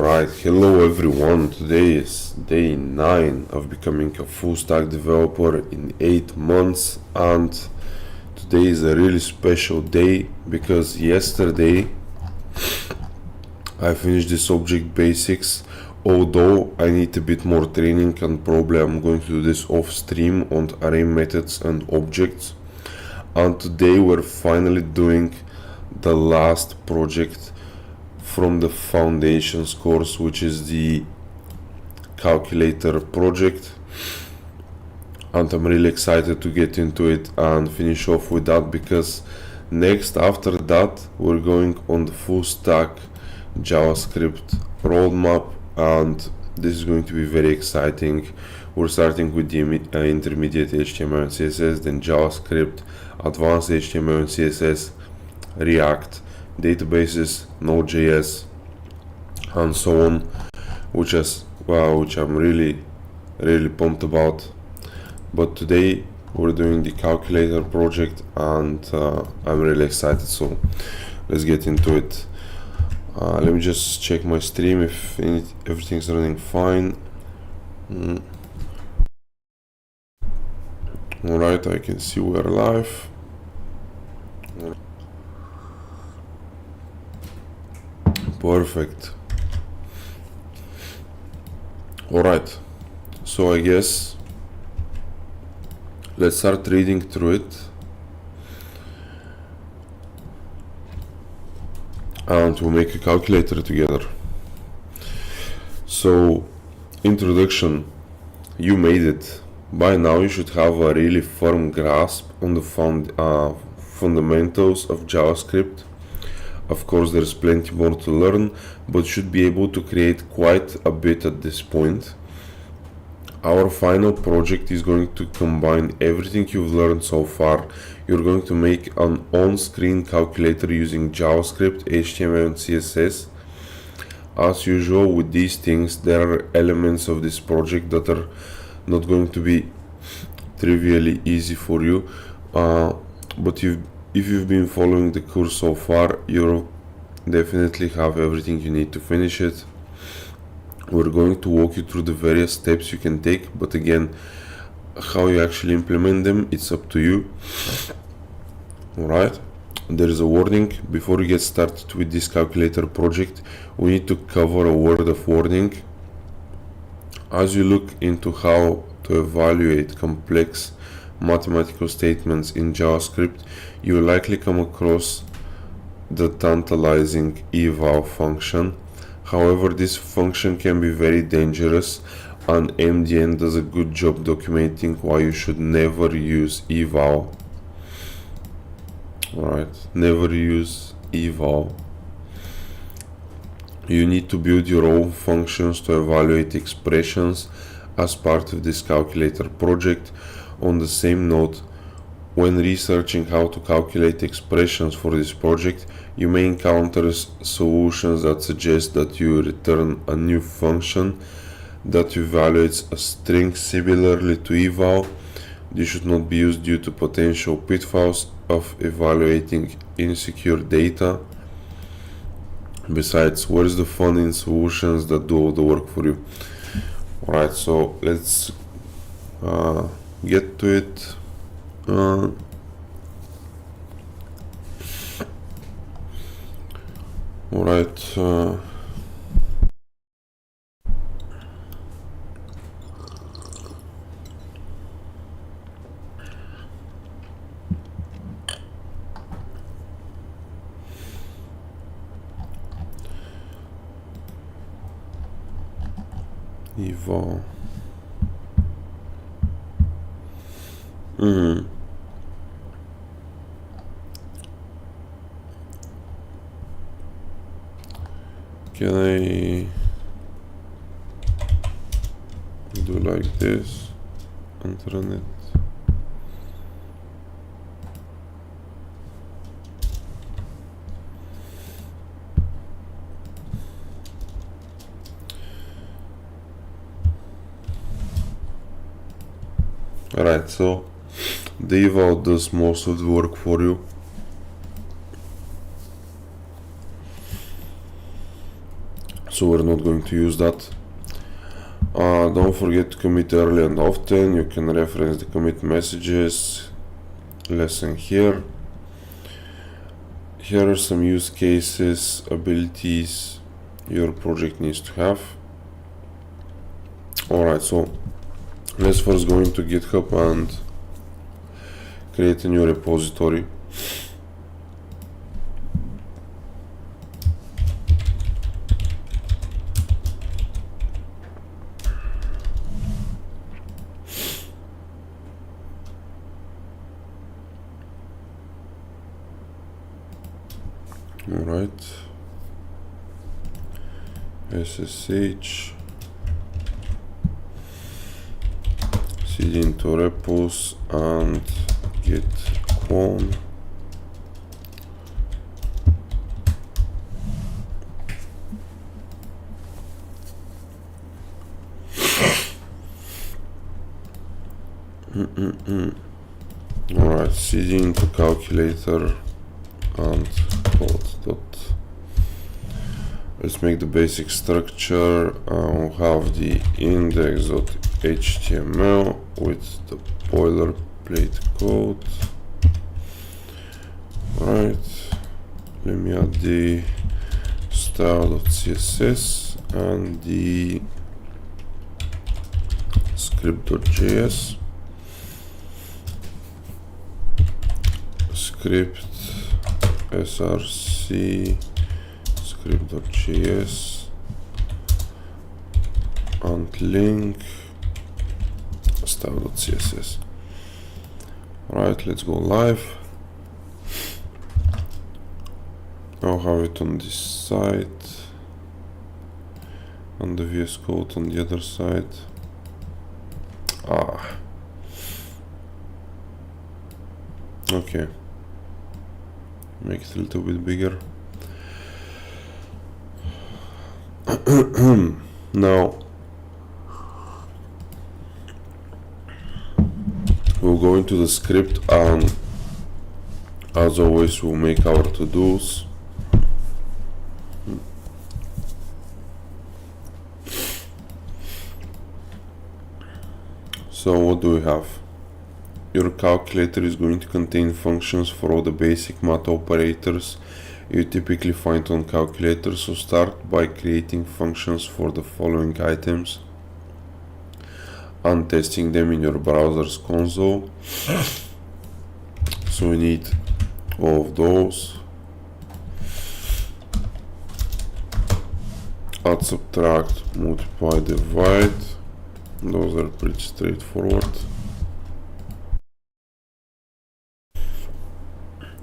Alright, hello everyone. Today is day 9 of becoming a full stack developer in 8 months, and today is a really special day because yesterday I finished this object basics, although I need a bit more training and probably I'm going to do this off stream on array methods and objects. And today we're finally doing the last project from the foundations course, which is the calculator project, and I'm really excited to get into it and finish off with that, because next after that we're going on the full stack JavaScript roadmap, and this is going to be very exciting. We're starting with the intermediate HTML and CSS, then JavaScript, advanced HTML and CSS, React, databases, Node.js, and so on, which I'm really pumped about. But today we're doing the calculator project, and I'm really excited, so let's get into it. Let me just check my stream if everything's running fine. Alright, I can see we're live. Perfect. Alright, so I guess let's start reading through it, and we'll make a calculator together. So, introduction. You made it. By now you should have a really firm grasp on the fundamentals of JavaScript. Of course, there's plenty more to learn, but you should be able to create quite a bit at this point. Our final project is going to combine everything you've learned so far. You're going to make an on-screen calculator using JavaScript, HTML, and CSS. As usual with these things, there are elements of this project that are not going to be trivially easy for you, but if you've been following the course so far, you'll definitely have everything you need to finish it. We're going to walk you through the various steps you can take, but again, how you actually implement them, it's up to you. Alright, there is a warning. Before we get started with this calculator project, we need to cover a word of warning. As you look into how to evaluate complex mathematical statements in JavaScript, you will likely come across the tantalizing eval function. However, this function can be very dangerous, and MDN does a good job documenting why you should never use eval. Alright, never use eval. You need to build your own functions to evaluate expressions as part of this calculator project. On the same note, when researching how to calculate expressions for this project, you may encounter solutions that suggest that you return a new function that evaluates a string similarly to eval. This should not be used due to potential pitfalls of evaluating insecure data. Besides, where's the fun in solutions that do all the work for you? Alright, so let's get to it. Alright, eval. Can I do like this and run it? Alright, so the eval does most of the work for you. so we're not going to use that. Don't forget to commit early and often. You can reference the commit messages lesson here. Here are some use cases, abilities your project needs to have. Alright, so let's first go into GitHub and create a new repository. Alright, SSH, cd into repos and git clone. Alright, cd into calculator and code dot. Let's make the basic structure. We'll have the index.html with the boilerplate code. Alright, let me add the style.css and the script.js. Script src script.js and link style.css. Alright, let's go live. I'll have it on this side and the VS Code on the other side. Okay, make it a little bit bigger. Now we'll go into the script and as always we'll make our to-dos. So what do we have? Your calculator is going to contain functions for all the basic math operators you typically find on calculators. So start by creating functions for the following items and testing them in your browser's console. So we need all of those. Add, subtract, multiply, divide. Those are pretty straightforward.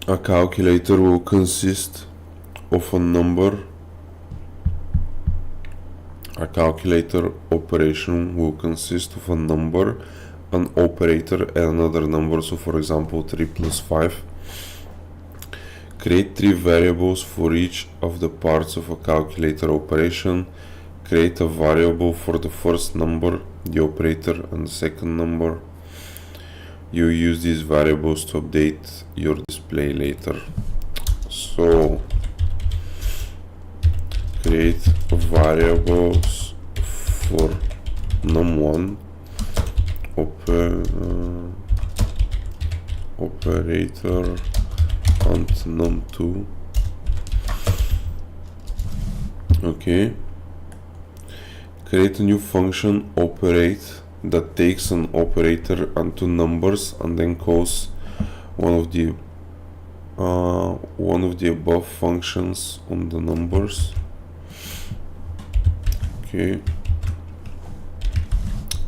A calculator will consist of a number. A calculator operation will consist of a number, an operator and another number. So for example 3 plus 5. Create 3 variables for each of the parts of a calculator operation. Create a variable for the first number, the operator, and the second number. You use these variables to update your display later. So create variables for num1, operator, and num2. Okay. Create a new function, operate, that takes an operator and 2 numbers and then calls one of the above functions on the numbers. Okay,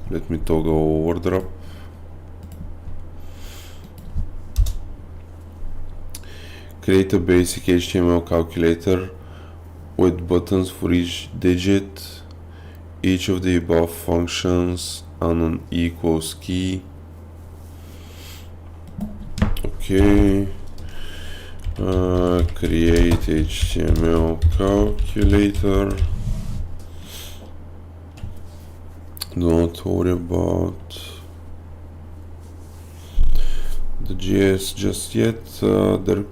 let me toggle overdrop. Create a basic HTML calculator with buttons for each digit, each of the above functions, and an equals key. Okay, create HTML calculator. Don't worry about the JS just yet. There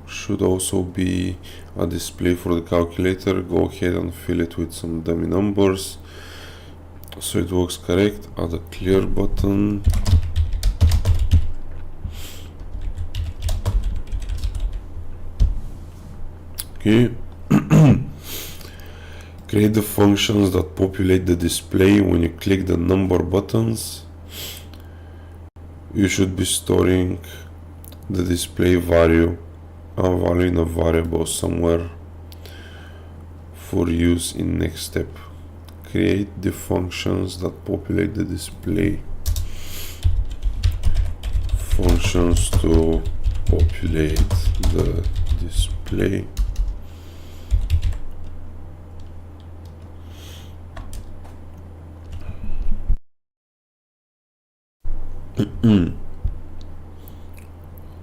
should also be a display for the calculator. Go ahead and fill it with some dummy numbers so it works correct. Add a clear button. Okay. Create the functions that populate the display when you click the number buttons. You should be storing the display value in a variable somewhere for use in next step. Create the functions that populate the display. Functions to populate the display.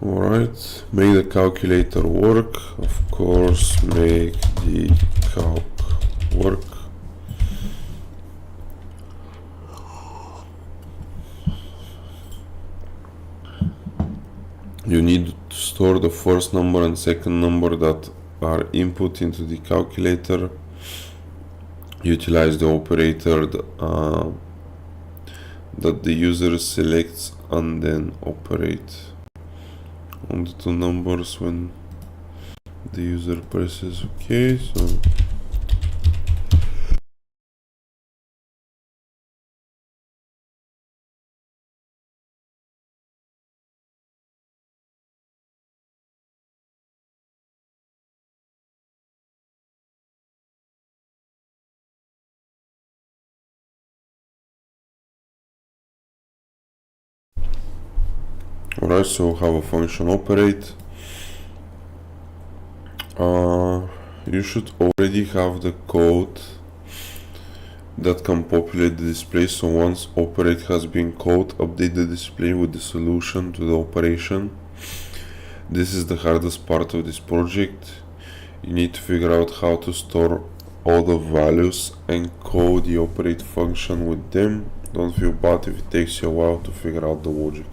Alright, make the calculator work. Of course, make the calc work. You need to store the first number and second number that are input into the calculator. Utilize the operator that the user selects and then operate on the two numbers when the user presses OK. So alright, so have a function operate. You should already have the code that can populate the display, so once operate has been called, update the display with the solution to the operation. This is the hardest part of this project. You need to figure out how to store all the values and code the operate function with them. Don't feel bad if it takes you a while to figure out the logic.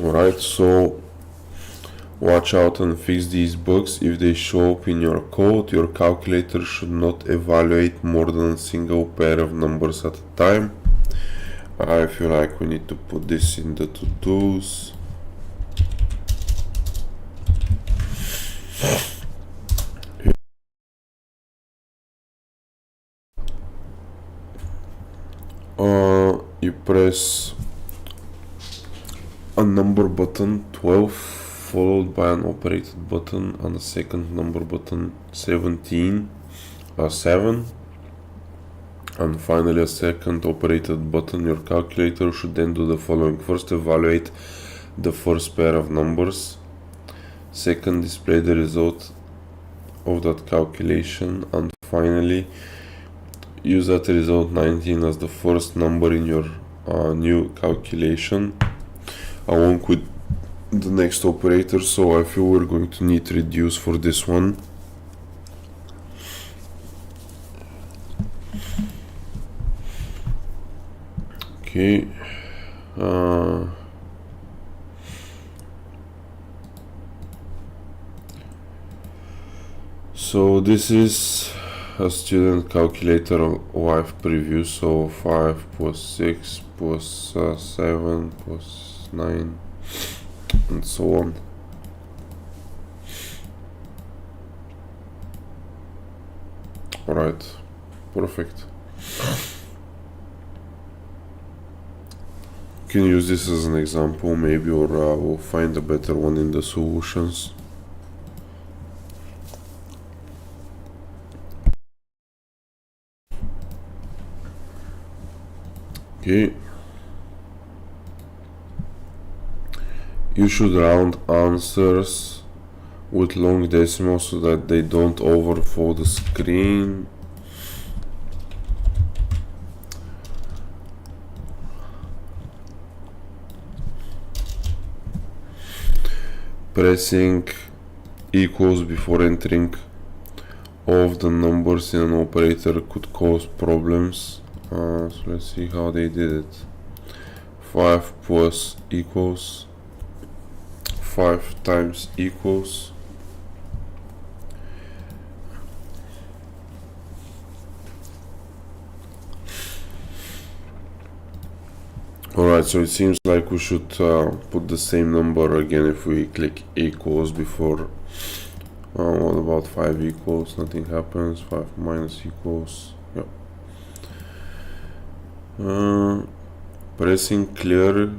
Alright, so watch out and fix these bugs. If they show up in your code, your calculator should not evaluate more than a single pair of numbers at a time. I feel like we need to put this in the to-dos. You press a number button 12 followed by an operated button and a second number button 7 and finally a second operated button. Your calculator should then do the following: first evaluate the first pair of numbers, second display the result of that calculation, and finally use that result 19 as the first number in your new calculation along with the next operator. So I feel we're going to need reduce for this one. Okay. So this is a student calculator live preview. So 5 plus 6 plus 7 plus 9 and so on. Alright, perfect. You can use this as an example maybe, or we'll find a better one in the solutions. Okay. You should round answers with long decimals so that they don't overflow the screen. Pressing equals before entering of the numbers in an operator could cause problems. So let's see how they did it. 5 plus equals 5 times equals Alright, so it seems like we should put the same number again if we click equals before. What about 5 equals? Nothing happens. 5 minus equals. Yep. Pressing clear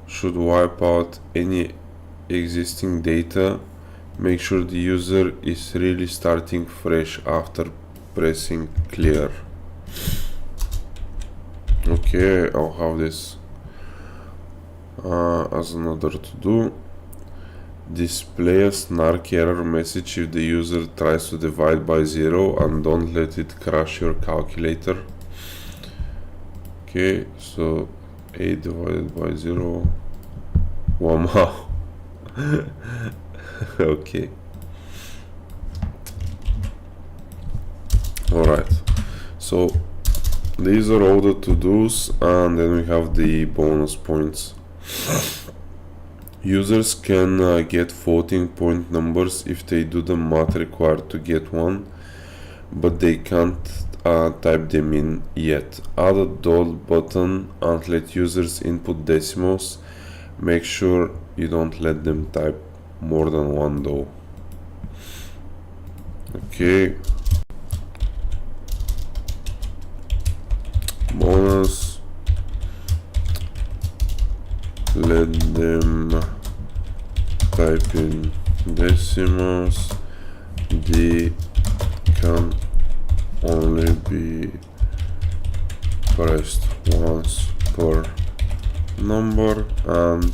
should wipe out any existing data. Make sure the user is really starting fresh after pressing clear. Okay, I'll have this as another to do. Display a snark error message if the user tries to divide by 0 and don't let it crash your calculator. Okay, so 8 divided by 0. Wow. Okay. Alright, so these are all the to-dos, and then we have the bonus points. Users can get floating point numbers if they do the math required to get one, but they can't type them in yet. Add a dot button and let users input decimals. Make sure you don't let them type more than one though. Okay. Bonus. Let them type in decimals. They can only be pressed once per number. And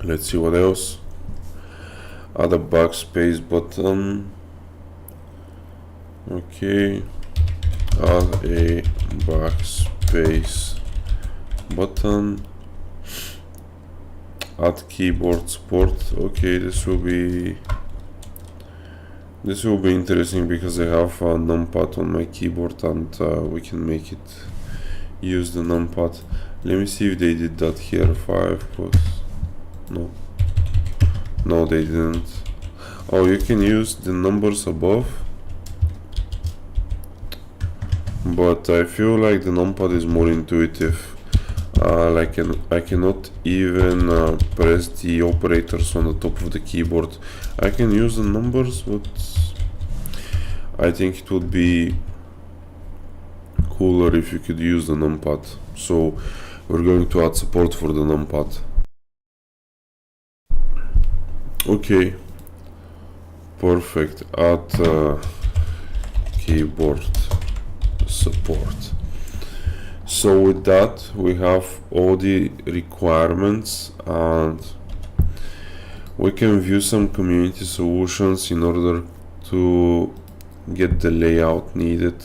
let's see what else. Add a backspace button. Okay, add a backspace button. Add keyboard support. Okay, this will be interesting because I have a numpad on my keyboard, and we can make it use the numpad. Let me see if they did that here. 5 plus no, they didn't. Oh, you can use the numbers above, but I feel like the numpad is more intuitive. I cannot even press the operators on the top of the keyboard. I can use the numbers, but I think it would be cooler if you could use the numpad. So we're going to add support for the numpad. Okay, perfect. Add keyboard support. So with that we have all the requirements, and we can view some community solutions in order to get the layout needed.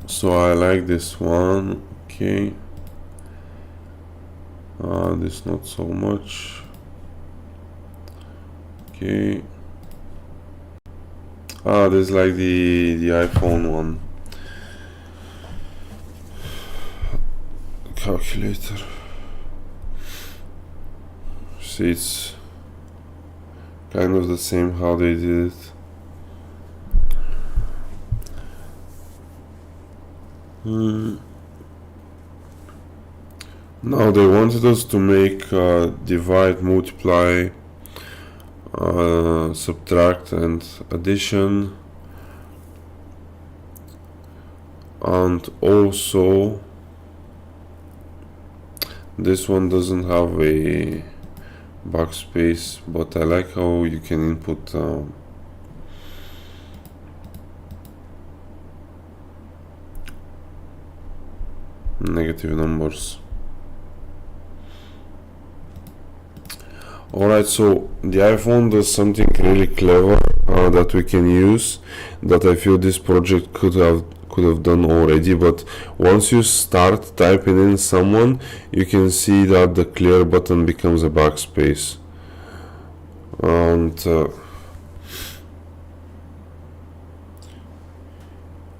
So I like this one. Okay, this not so much. Okay, this is like the iPhone one. Calculator. See, it's kind of the same how they did it. Now they wanted us to make divide, multiply, subtract and addition, and also this one doesn't have a backspace, but I like how you can input negative numbers. Alright, so the iPhone does something really clever that we can use, that I feel this project could have done already. But once you start typing in someone, you can see that the clear button becomes a backspace. And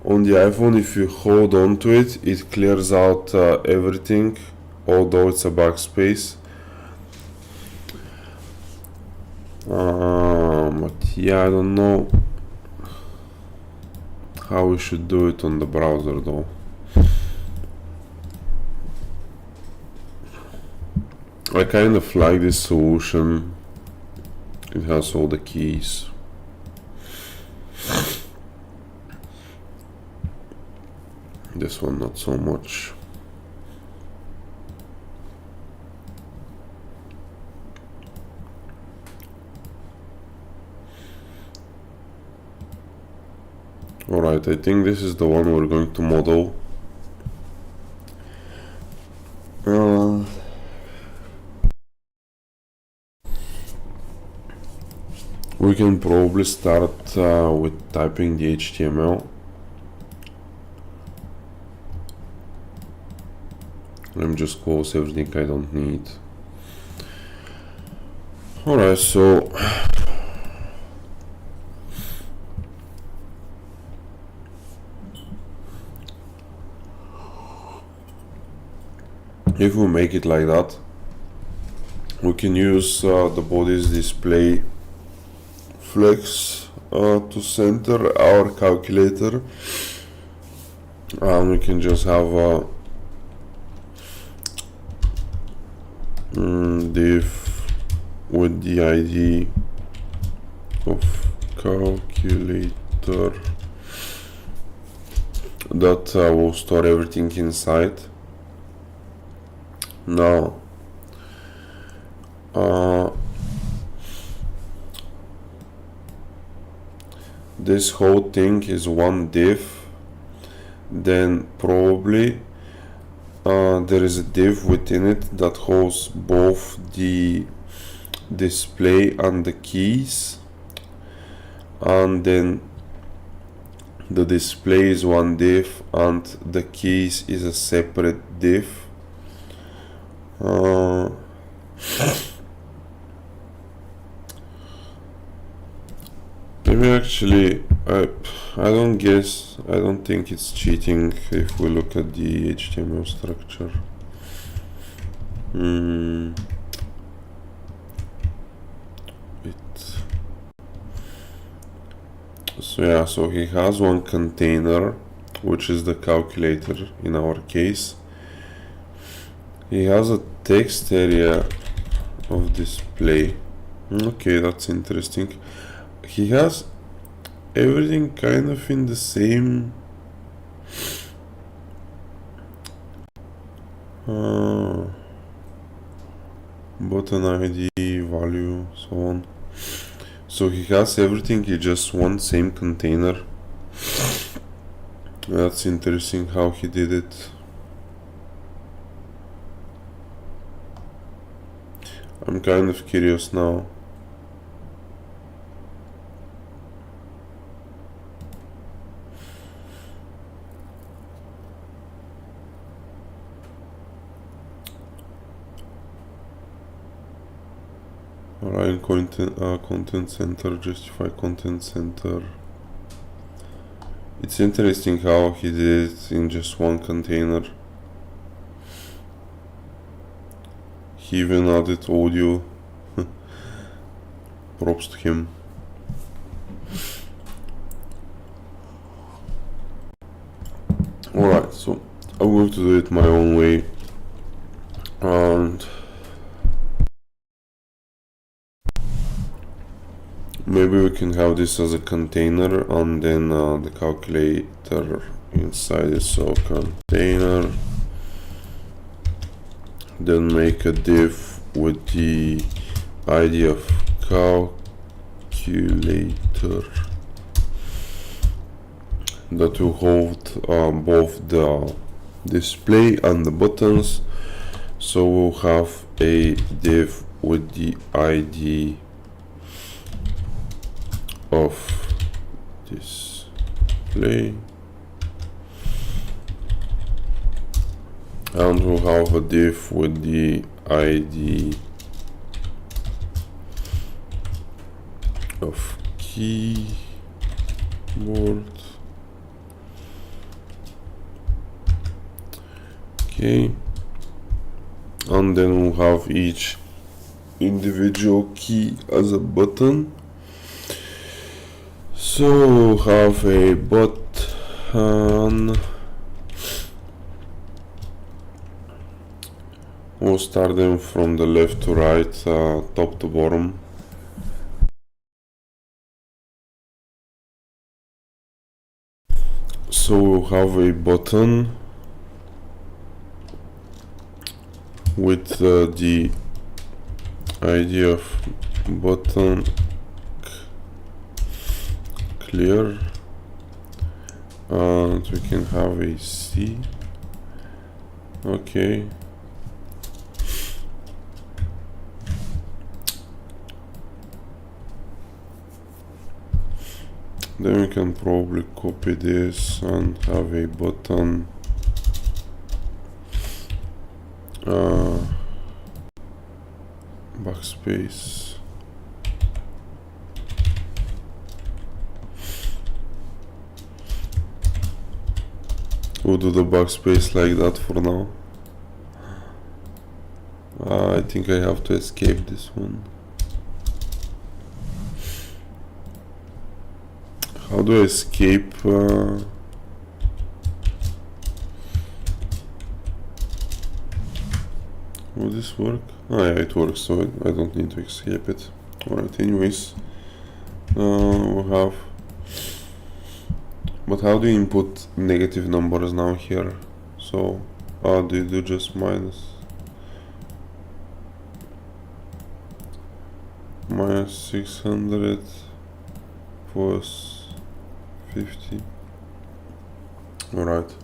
on the iPhone, if you hold on to it, it clears out everything, although it's a backspace. But yeah, I don't know how we should do it on the browser though. I kind of like this solution. It has all the keys. This one not so much. Alright, I think this is the one we're going to model. We can probably start with typing the HTML. Let me just close everything I don't need. Alright, so if we make it like that, we can use the body's display flex to center our calculator, and we can just have a div with the ID of calculator that will store everything inside. Now this whole thing is one div, then probably there is a div within it that holds both the display and the keys, and then the display is one div and the keys is a separate div. Maybe actually I don't think it's cheating if we look at the HTML structure. So yeah, so he has one container, which is the calculator in our case. He has a text area of display. Okay, that's interesting. He has everything kind of in the same button ID, value, so on. So he has everything in just one same container. That's interesting how he did it. I'm kind of curious now. Align content center, justify content center. It's interesting how he did it in just one container. He even added audio. Props to him. Alright, so I'm going to do it my own way, and maybe we can have this as a container and then the calculator inside it. So container, then make a div with the ID of calculator that will hold both the display and the buttons. So we'll have a div with the ID of display, and we'll have a div with the ID of keyboard. Okay, and then we'll have each individual key as a button. So we'll have a button. We'll start them from the left to right, top to bottom. So we'll have a button with the idea of button clear, and we can have a C. Okay. Then we can probably copy this and have a button backspace. We'll do the backspace like that for now. I think I have to escape this one. How do I escape? Will this work? Oh yeah, it works, so I don't need to escape it. Alright, anyways. We'll have... But how do you input negative numbers now here? So, do you do just minus 600 plus 50? Alright.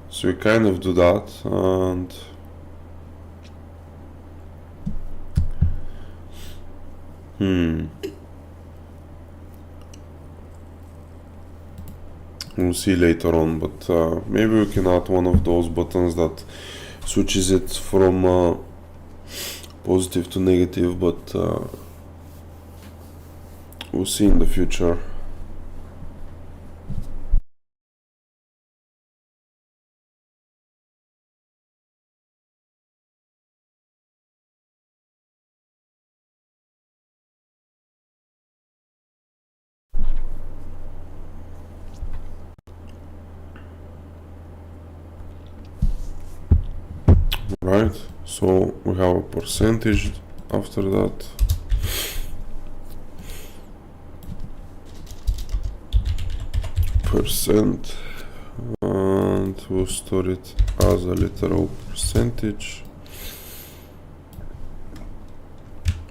So we kind of do that, and we'll see later on, but maybe we can add one of those buttons that switches it from positive to negative, but we'll see in the future. Right, so we have a percentage after that. Percent, and we'll store it as a literal percentage.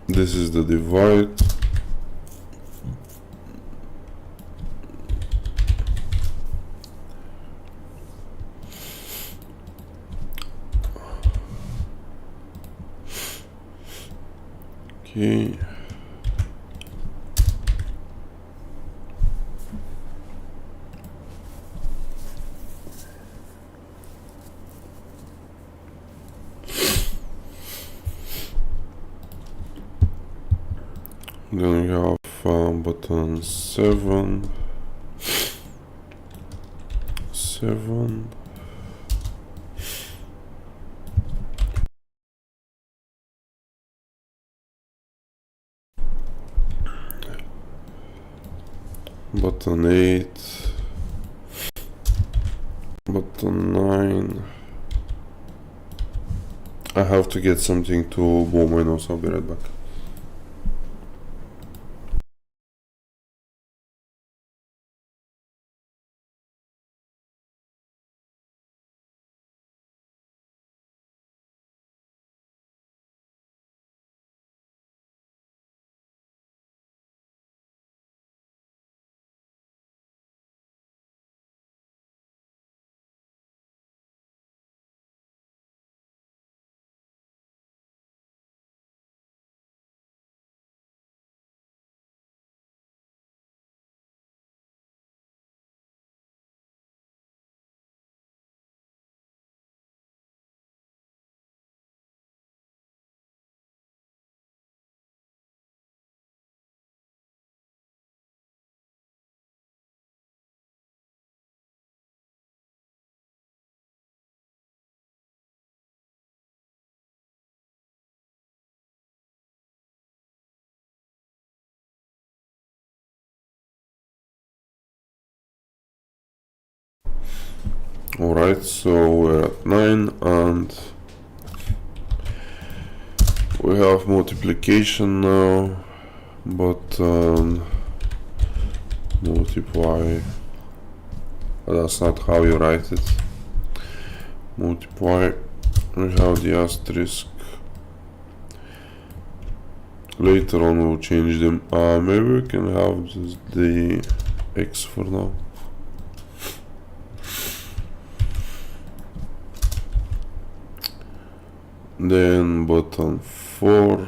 This is the divide. Okay. Then we have button 7. Button 8. Button 9. I have to get something to blow my nose. I'll be right back. Alright, so we're at 9 and we have multiplication now, but multiply, that's not how you write it. Multiply, we have the asterisk. Later on we'll change them. Maybe we can have just the x for now. Then button 4.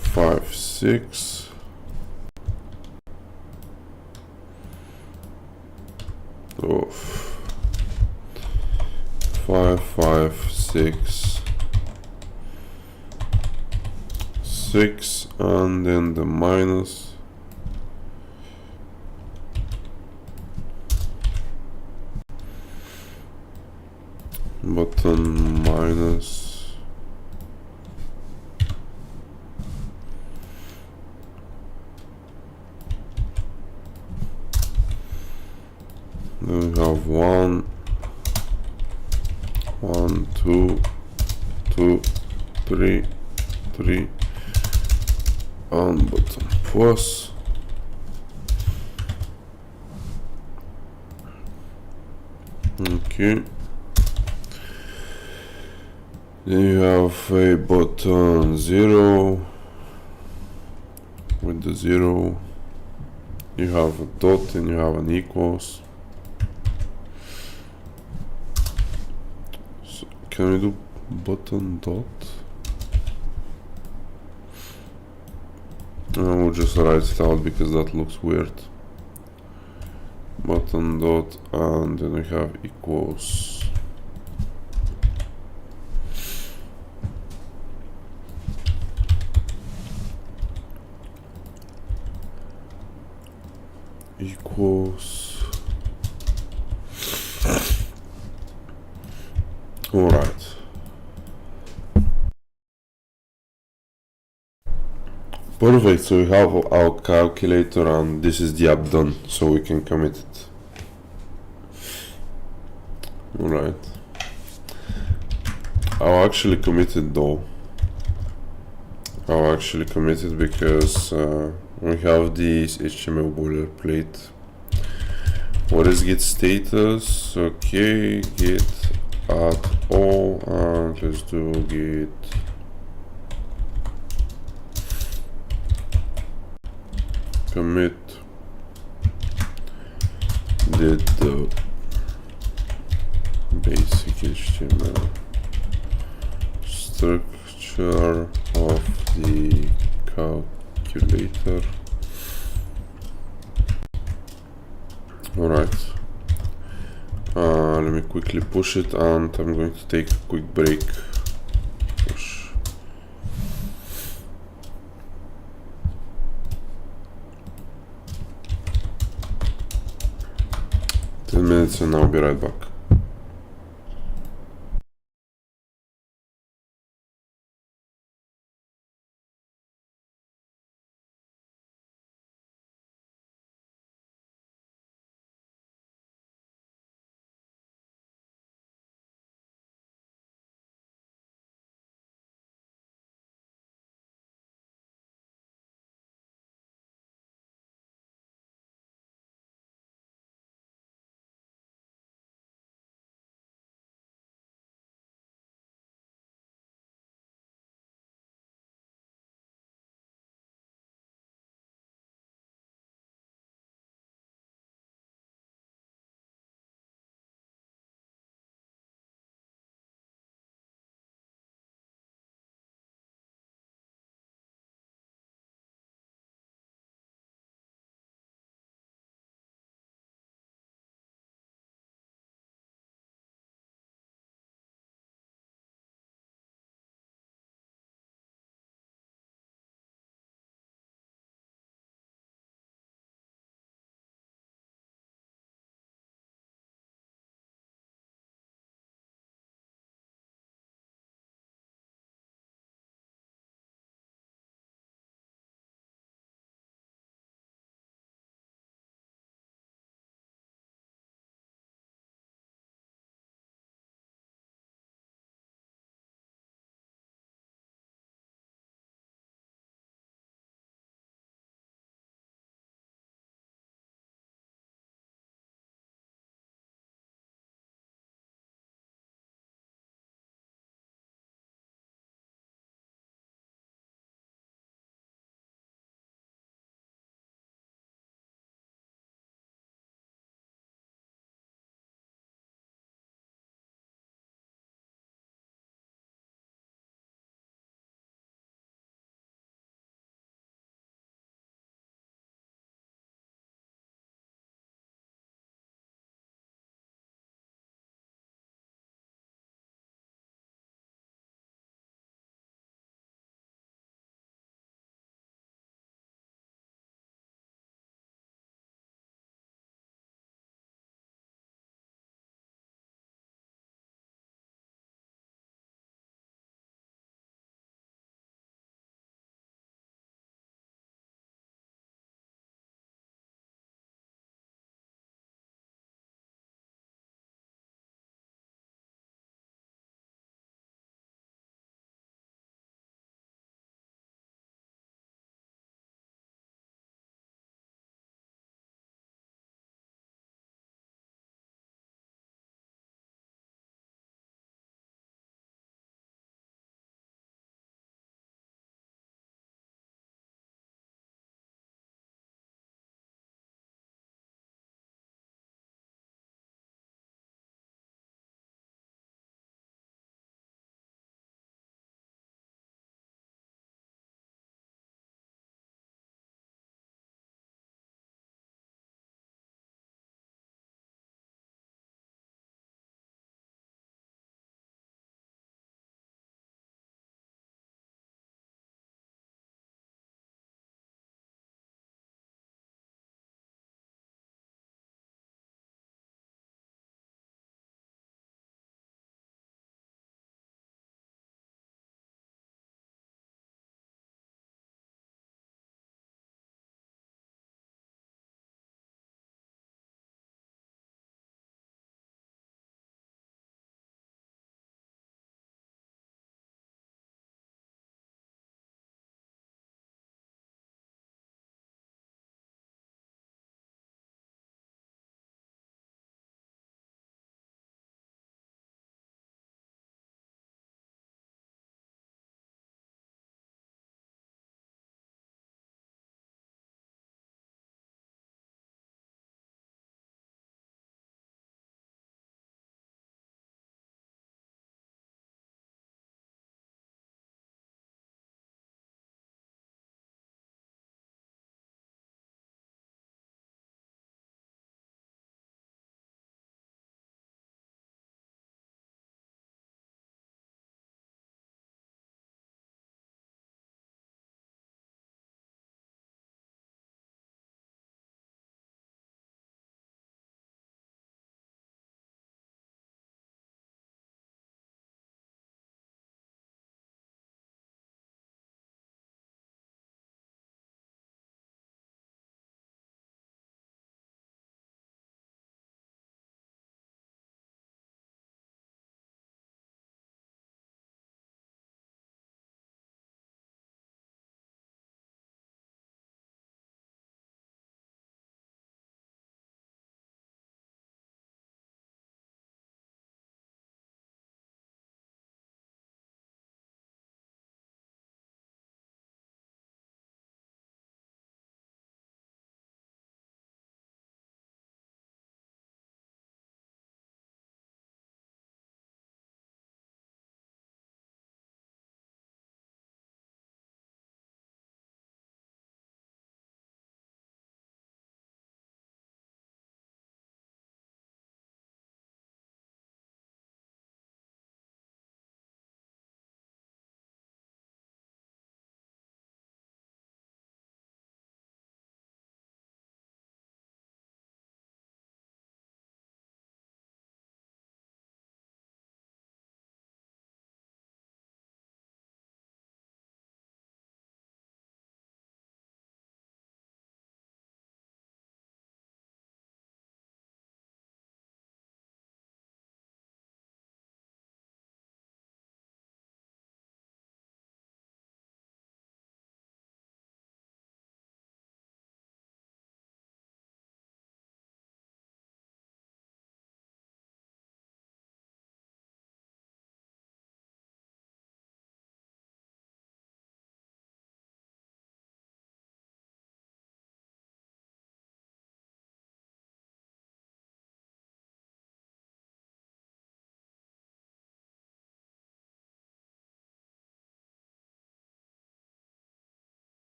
Five, 6. Oh. 5, 5, 6, 6, and then the minus. Button minus. Then we have 1, 1, 2, 2, 3, 3, and button plus. Okay. Then you have a button 0. With the 0, you have a dot and you have an equals. So can we do button dot? We'll just write it out because that looks weird. Button dot, and then we have equals. Equals. All right. Perfect. So we have our calculator, and this is the app done, so we can commit it. All right. I'll actually commit it though. I'll actually commit it because we have this HTML boilerplate. What is git status? Okay, git add all, and let's do git commit did the basic HTML structure of the calculator. Alright, let me quickly push it, and I'm going to take a quick break. Push. Ten minutes and I'll be right back.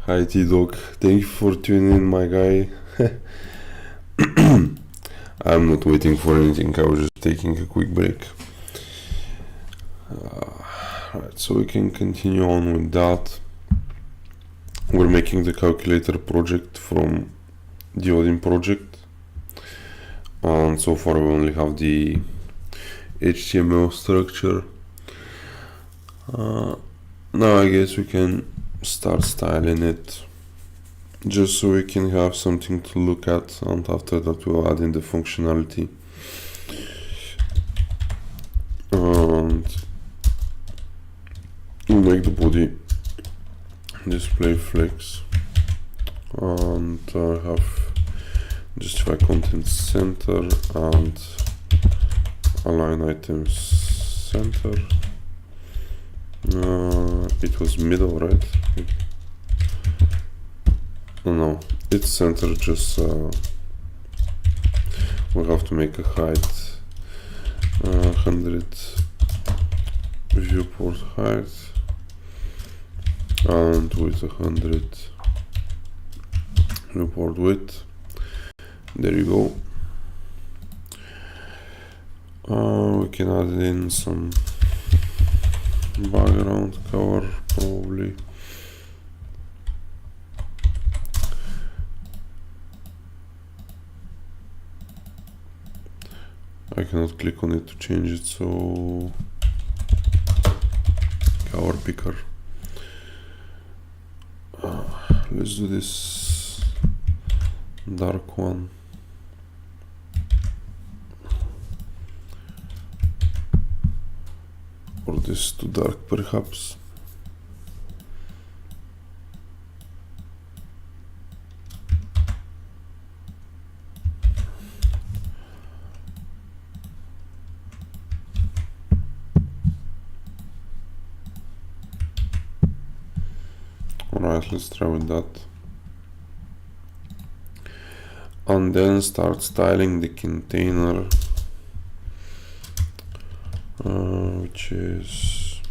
Hi TODO, thank you for tuning in, my guy. I'm not waiting for anything, I was just taking a quick break. Right, so we can continue on with that. We're making the calculator project from the Odin project, and so far we only have the HTML structure. Now I guess we can start styling it, just so we can have something to look at, and after that we'll add in the functionality. And we'll make the body display flex, and have justify content center and align items center. It was middle, right? No, it's center, just we have to make a height 100 viewport height and with 100 viewport width. There you go. We can add in some background color probably. I cannot click on it to change it, so color picker. Let's do this dark one. Or this too dark perhaps. Alright, let's try with that. And then start styling the container, which is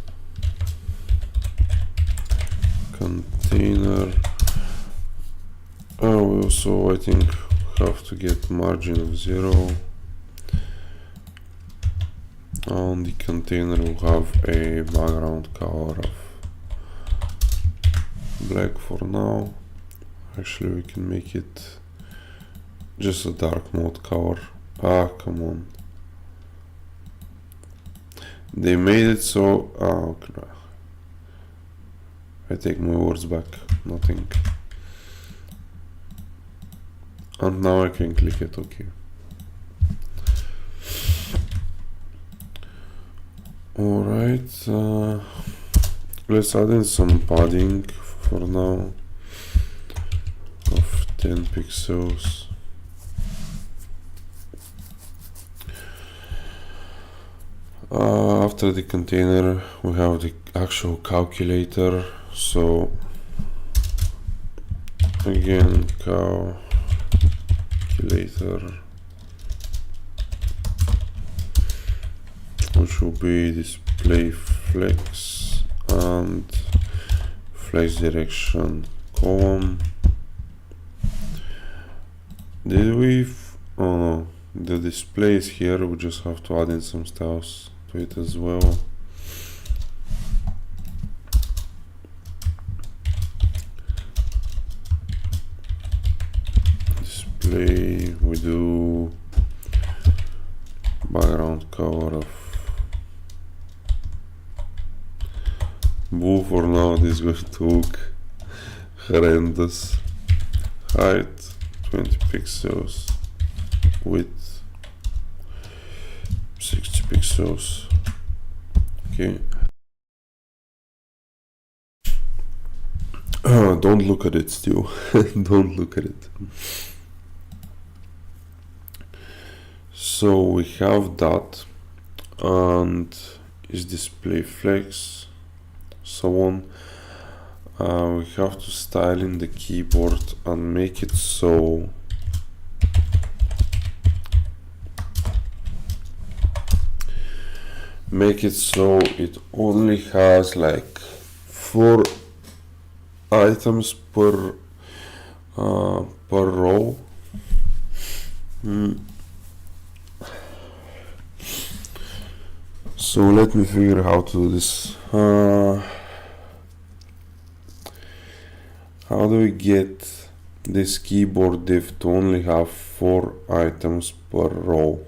container. We also, I think, have to get margin of 0. On the container we'll have a background color of black for now. Actually, we can make it just a dark mode color. Come on. They made it so... okay. I take my words back. Nothing. And now I can click it. Okay. Alright. Let's add in some padding for now of 10 pixels. After the container we have the actual calculator, so again calculator, which will be display flex and flex direction column. Did we? Oh no, the display is here. We just have to add in some styles to it as well. Display, we do background color of blue for now. This is going to look horrendous. Height 20 pixels, width 60 pixels. Okay. Don't look at it still. Don't look at it. So we have that, and is display flex, so on. We have to style in the keyboard and make it so it only has like 4 items per row. So let me figure how to do this. How do we get this keyboard div to only have 4 items per row?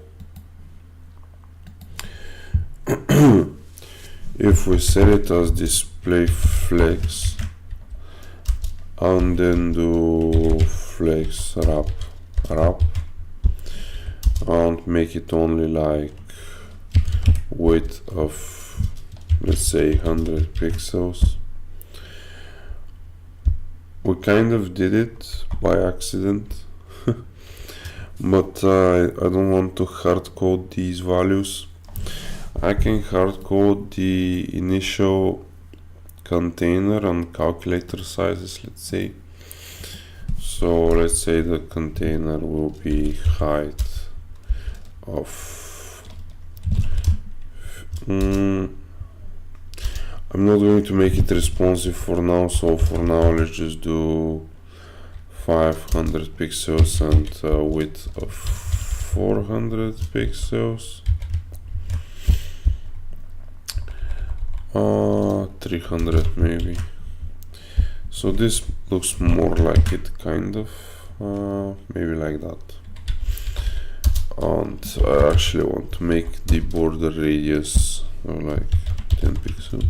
If we set it as display flex and then do flex wrap and make it only like width of, let's say, 100 pixels. We kind of did it by accident, but I don't want to hard code these values. I can hard code the initial container and calculator sizes, let's say. So let's say the container will be height of I'm not going to make it responsive for now, so for now let's just do 500 pixels and width of 400 pixels. 300 maybe. So this looks more like it, kind of, maybe like that. And I actually want to make the border radius like 10 pixels.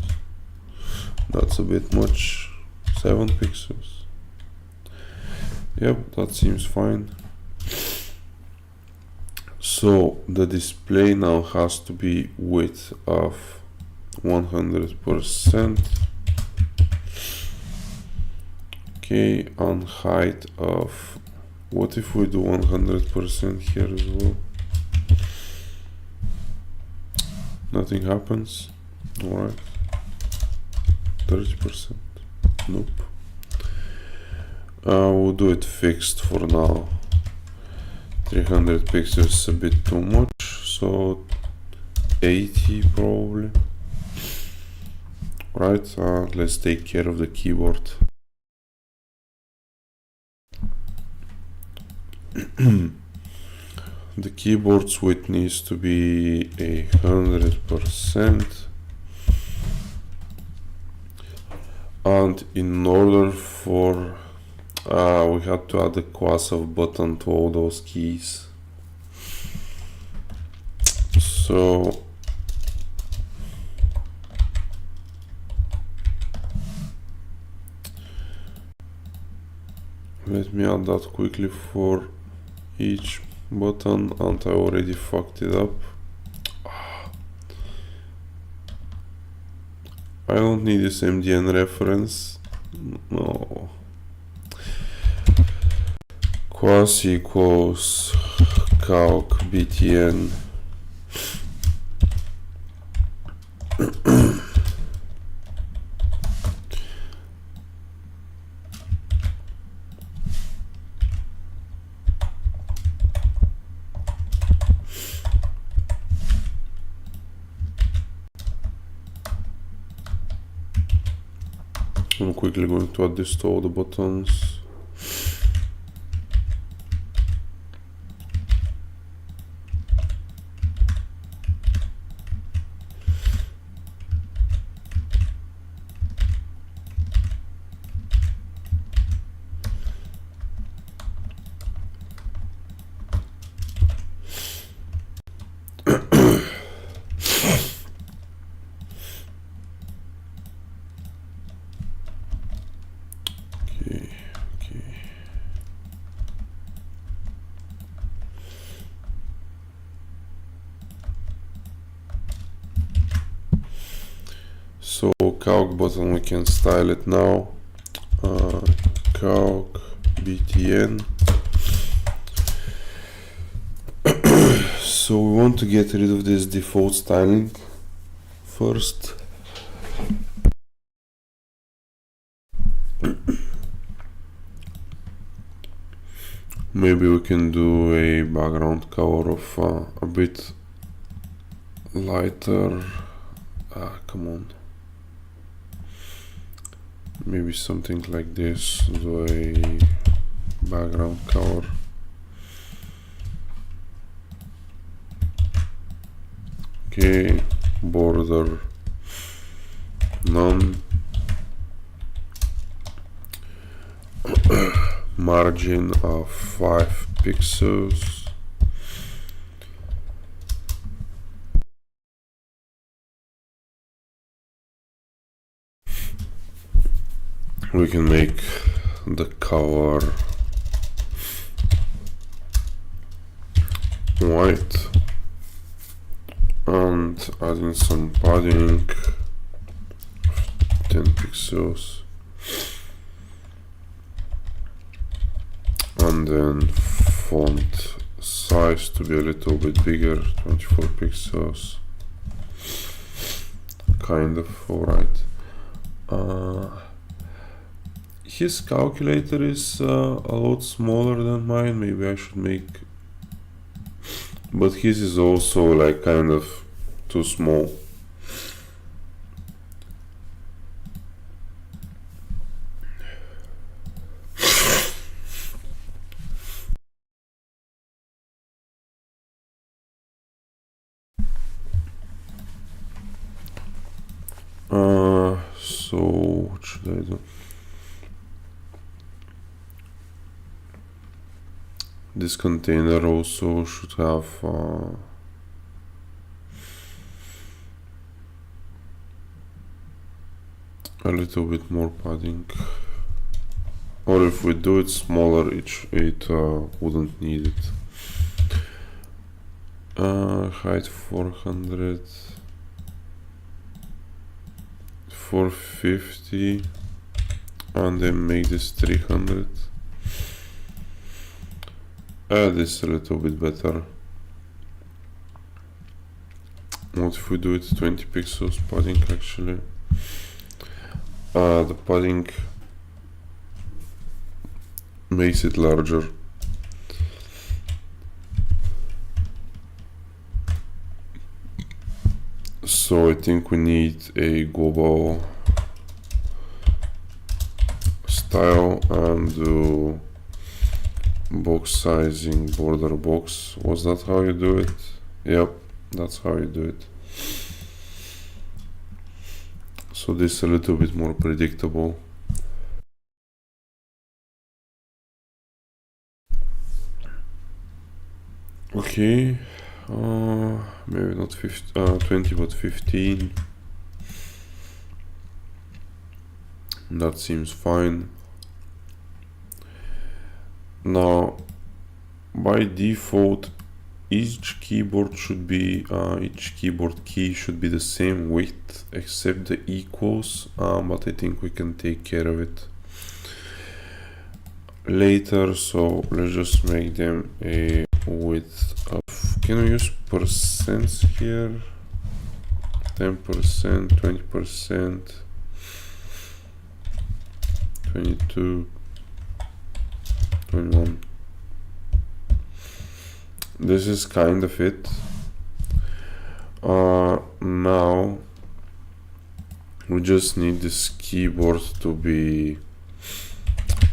That's a bit much. 7 pixels. Yep, that seems fine. So the display now has to be width of 100%. Okay, and height of, what if we do 100% here as well? Nothing happens. Alright. 30%. Nope. We'll do it fixed for now. 300 pixels is a bit too much, so 80 probably. Right, let's take care of the keyboard. The keyboard's width needs to be 100%, and in order for we had to add a class of button to all those keys. So let me add that quickly for each button, and I already fucked it up. I don't need this MDN reference. No. Class equals calc btn I'm quickly going to add this to all the buttons. So calc button, we can style it now. Calc btn. So we want to get rid of this default styling first. Maybe we can do a background color of a bit lighter. Come on. maybe something like this, do a background color. Okay, border none, margin of 5 pixels, we can make the color white and add in some padding, 10 pixels, and then font size to be a little bit bigger, 24 pixels, kind of alright. His calculator is a lot smaller than mine, maybe I should make, but his is also like kind of too small. So what should I do? This container also should have a little bit more padding, or if we do it smaller, it wouldn't need it. Height 400, 450, and then make this 300. Add this a little bit better. What if we do it 20 pixels padding actually? The padding makes it larger. So I think we need a global style and do box sizing border box. Was that how you do it? Yep, that's how you do it. So this is a little bit more predictable. Okay, maybe not 20 but 15. That seems fine. Now by default each keyboard key should be the same width except the equals, but I think we can take care of it later, so let's just make them a width of, can we use percents here? 10%, 20%, 22, 21. This is kind of it. Now we just need this keyboard to be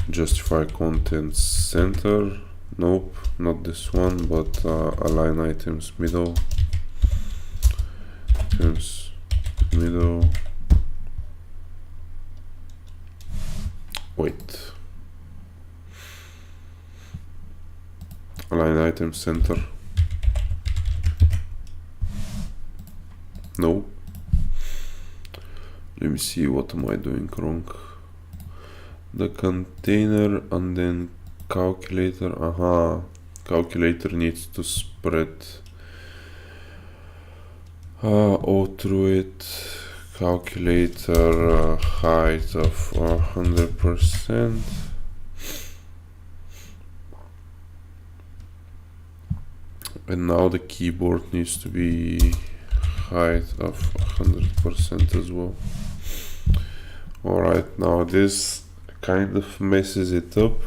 justify content center. Nope, not this one, but align items middle. Items middle. Wait. Align item center. No. Let me see, what am I doing wrong? The container and then calculator. Aha, calculator needs to spread all through it. Calculator height of 100%. And now the keyboard needs to be height of 100% as well. Alright, now this kind of messes it up.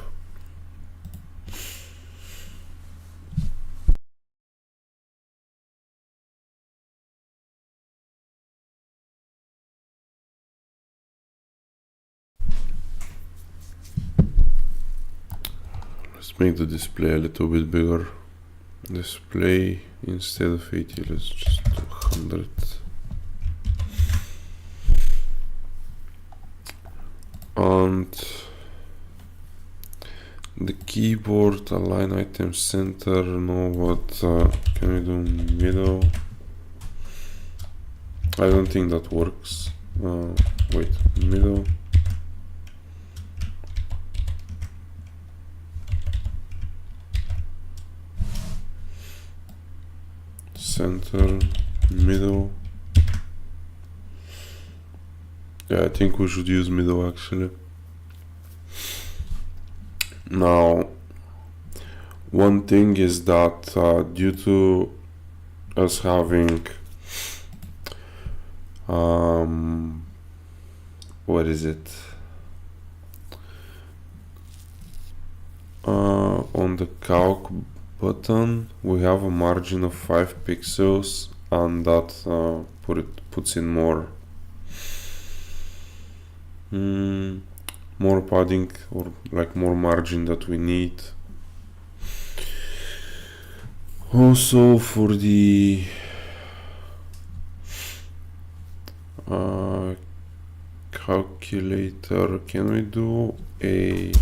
make the display a little bit bigger. Display instead of 80, let's just do 100. And the keyboard align item center. No, what can we do? Middle. I don't think that works. Wait, middle. Center, middle. Yeah, I think we should use middle actually. Now, one thing is that due to us having what is it? On the calc button we have a margin of 5 pixels, and that puts in more padding, or like more margin that we need. Also for the calculator, can we do a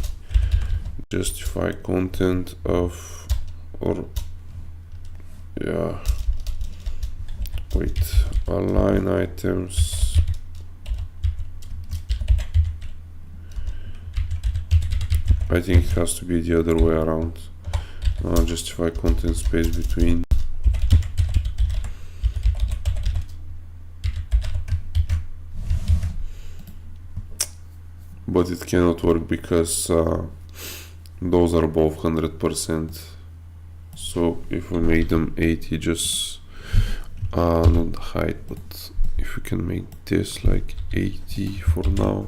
justify content of, or yeah, wait, align items, I think it has to be the other way around. Justify content space between. But it cannot work because those are both 100%. So if we make them 80, just not the height, but if we can make this like 80 for now.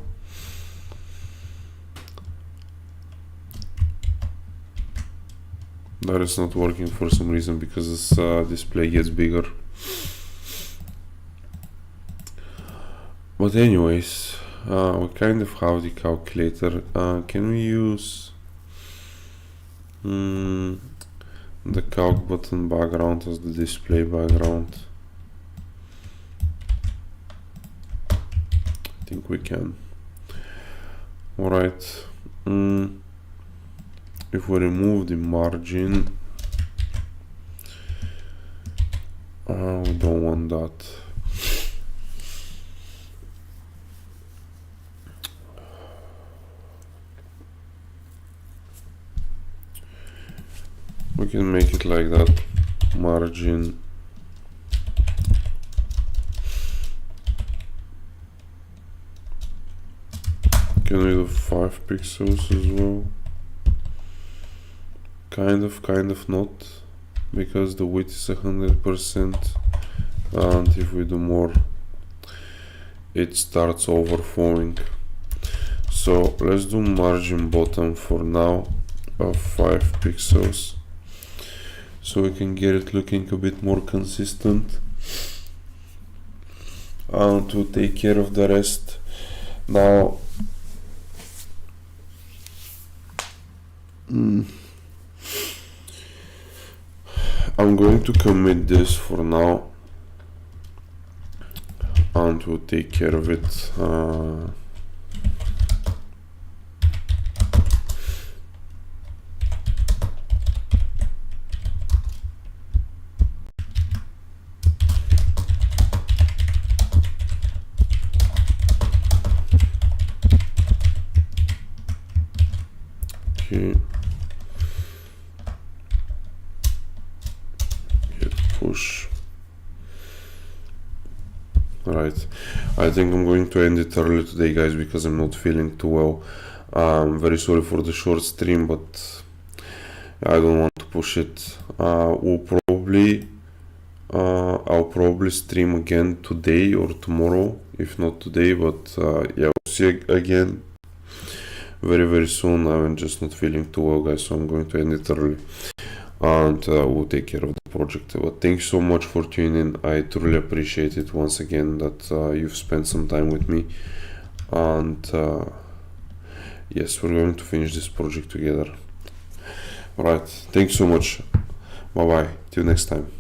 That is not working for some reason because this display gets bigger. But anyways, we kind of have the calculator. Can we use the calc button background as the display background? I think we can. Alright. If we remove the margin, we don't want that. We can make it like that, margin. Can we do 5 pixels as well? Kind of not, because the width is 100%, and if we do more, it starts overflowing. So let's do margin bottom for now of 5 pixels, so we can get it looking a bit more consistent, and to take care of the rest. Now, I'm going to commit this for now, and we'll take care of it. Okay. Push. Right, I think I'm going to end it early today, guys, because I'm not feeling too well. I'm very sorry for the short stream, but I don't want to push it. I'll probably stream again today or tomorrow, if not today, but yeah, we'll see again very soon. I'm just not feeling too well, guys, so I'm going to end it early, and we'll take care of the project. But thanks so much for tuning in. I truly appreciate it once again that you've spent some time with me, and yes, we're going to finish this project together. Right. Thank you so much. Bye bye. Till next time.